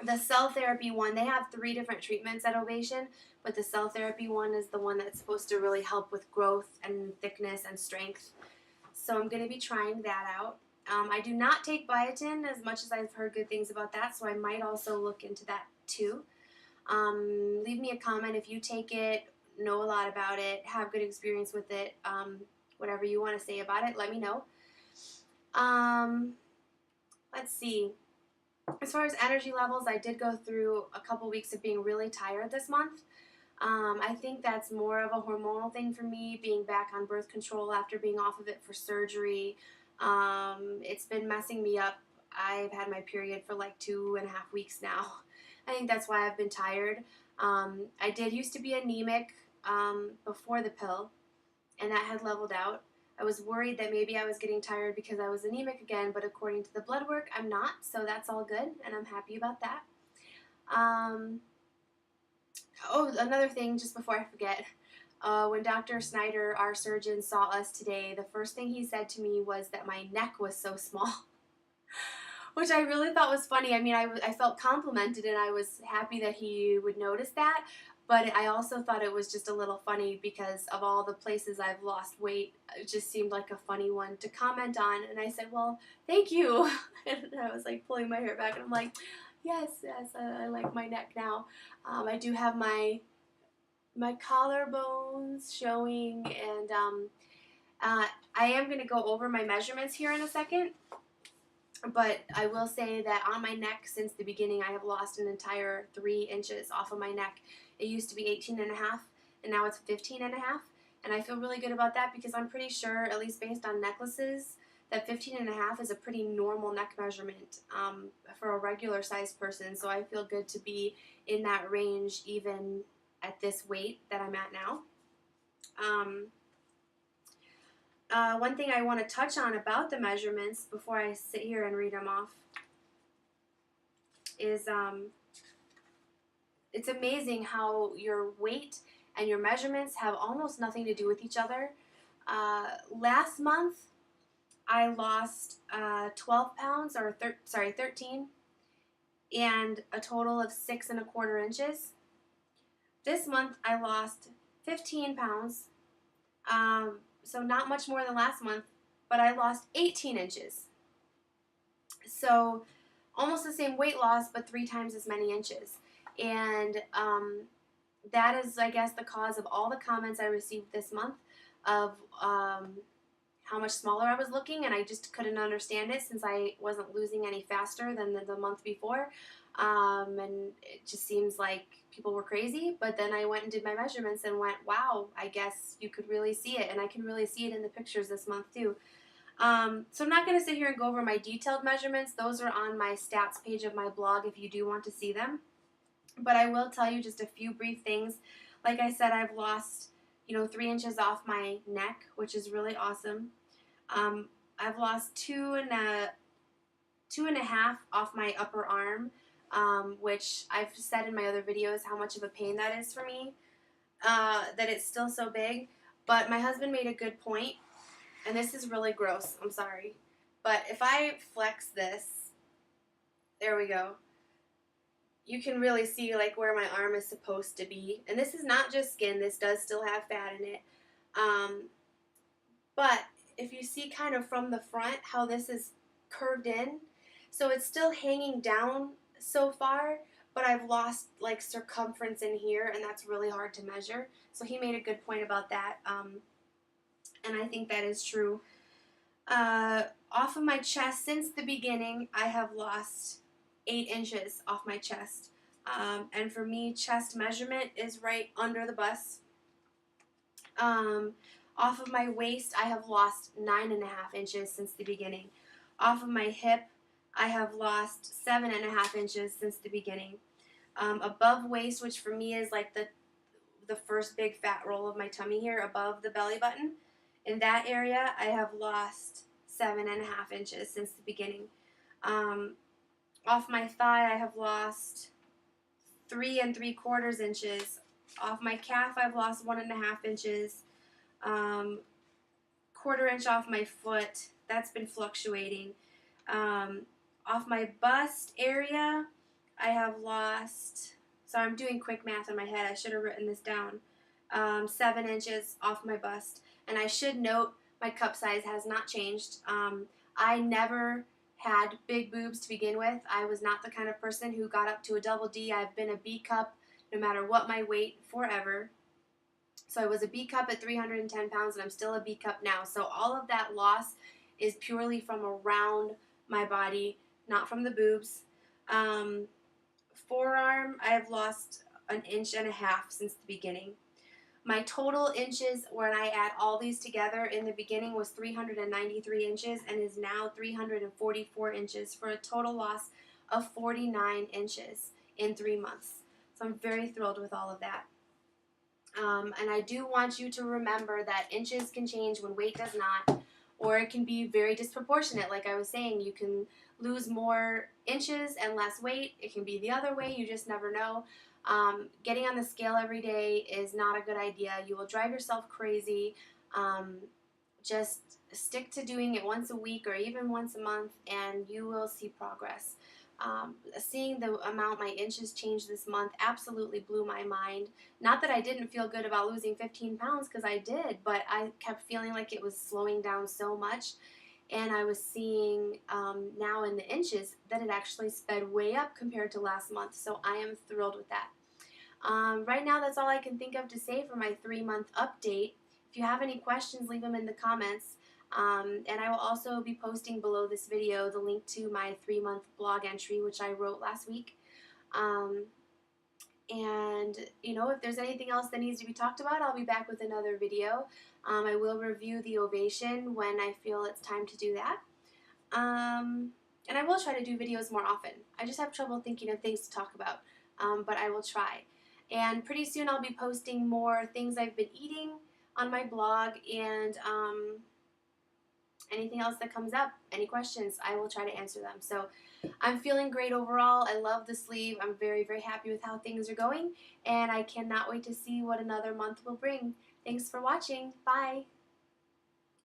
The cell therapy one, they have 3 different treatments at Ovation, but the cell therapy one is the one that's supposed to really help with growth and thickness and strength. So I'm going to be trying that out. I do not take biotin as much as I've heard good things about that, so I might also look into that too. Leave me a comment if you take it, know a lot about it, have good experience with it. Whatever you want to say about it, let me know. Let's see. As far as energy levels, I did go through a couple weeks of being really tired this month. I think that's more of a hormonal thing for me, being back on birth control after being off of it for surgery. It's been messing me up. I've had my period for like 2.5 weeks now. I think that's why I've been tired. I did used to be anemic before the pill, and that had leveled out. I was worried that maybe I was getting tired because I was anemic again, but according to the blood work, I'm not, so that's all good, and I'm happy about that. Oh, another thing, just before I forget, when Dr. Snyder, our surgeon, saw us today, the first thing he said to me was that my neck was so small, which I really thought was funny. I mean, I felt complimented, and I was happy that he would notice that, but I also thought it was just a little funny because of all the places I've lost weight. It just seemed like a funny one to comment on, and I said, well, thank you. And I was like pulling my hair back, and I'm like, yes, I like my neck now. I do have my collarbones showing, and I am going to go over my measurements here in a second. But I will say that on my neck, since the beginning, I have lost an entire 3 inches off of my neck. It used to be 18.5, and now it's 15.5. And I feel really good about that because I'm pretty sure, at least based on necklaces, that 15.5 is a pretty normal neck measurement for a regular sized person. So I feel good to be in that range even at this weight that I'm at now. One thing I want to touch on about the measurements before I sit here and read them off is it's amazing how your weight and your measurements have almost nothing to do with each other. Last month, I lost 12 pounds, or 13, and a total of 6.25 inches. This month, I lost 15 pounds, so not much more than last month, but I lost 18 inches. So almost the same weight loss, but 3 times as many inches. And that is, I guess, the cause of all the comments I received this month of how much smaller I was looking, and I just couldn't understand it since I wasn't losing any faster than the month before. And it just seems like people were crazy, but then I went and did my measurements and went, wow, I guess you could really see it, and I can really see it in the pictures this month too. So I'm not going to sit here and go over my detailed measurements. Those are on my stats page of my blog if you do want to see them. But I will tell you just a few brief things. Like I said, I've lost 3 inches off my neck, which is really awesome. I've lost 2.5 off my upper arm, which I've said in my other videos how much of a pain that is for me, that it's still so big. But my husband made a good point, and this is really gross, I'm sorry. But if I flex this, there we go. You can really see like where my arm is supposed to be. And this is not just skin, this does still have fat in it. But if you see kind of from the front how this is curved in, so it's still hanging down so far, but I've lost like circumference in here, and that's really hard to measure. So he made a good point about that, and I think that is true. Off of my chest, since the beginning, I have lost 8 inches off my chest. And for me, chest measurement is right under the bust. Off of my waist, I have lost 9.5 inches since the beginning. Off of my hip, I have lost 7.5 inches since the beginning. Above waist, which for me is like the first big fat roll of my tummy here, above the belly button, in that area, I have lost 7.5 inches since the beginning. Off my thigh, I have lost 3 3/4 inches. Off my calf, I've lost 1.5 inches. 1/4 inch off my foot. That's been fluctuating. Off my bust area, I have lost, sorry, I'm doing quick math in my head. I should have written this down. 7 inches off my bust. And I should note my cup size has not changed. I never had big boobs to begin with. I was not the kind of person who got up to a double D. I've been a B cup no matter what my weight forever. So I was a B cup at 310 pounds, and I'm still a B cup now. So all of that loss is purely from around my body, not from the boobs. Forearm, I have lost 1.5 inches since the beginning. My total inches when I add all these together in the beginning was 393 inches and is now 344 inches for a total loss of 49 inches in 3 months. So I'm very thrilled with all of that. And I do want you to remember that inches can change when weight does not, or it can be very disproportionate. Like I was saying, you can lose more inches and less weight. It can be the other way. You just never know. Getting on the scale every day is not a good idea. You will drive yourself crazy. Just stick to doing it once a week or even once a month, and you will see progress. Seeing the amount my inches changed this month absolutely blew my mind. Not that I didn't feel good about losing 15 pounds, because I did, but I kept feeling like it was slowing down so much. And I was seeing now in the inches that it actually sped way up compared to last month. So I am thrilled with that. Right now, that's all I can think of to say for my 3-month update. If you have any questions, leave them in the comments. And I will also be posting below this video the link to my 3-month blog entry, which I wrote last week. And, you know, if there's anything else that needs to be talked about, I'll be back with another video. I will review the ovation when I feel it's time to do that. And I will try to do videos more often. I just have trouble thinking of things to talk about, but I will try. And pretty soon I'll be posting more things I've been eating on my blog, and anything else that comes up, any questions, I will try to answer them. So I'm feeling great overall. I love the sleeve. I'm very, very happy with how things are going, and I cannot wait to see what another month will bring. Thanks for watching. Bye.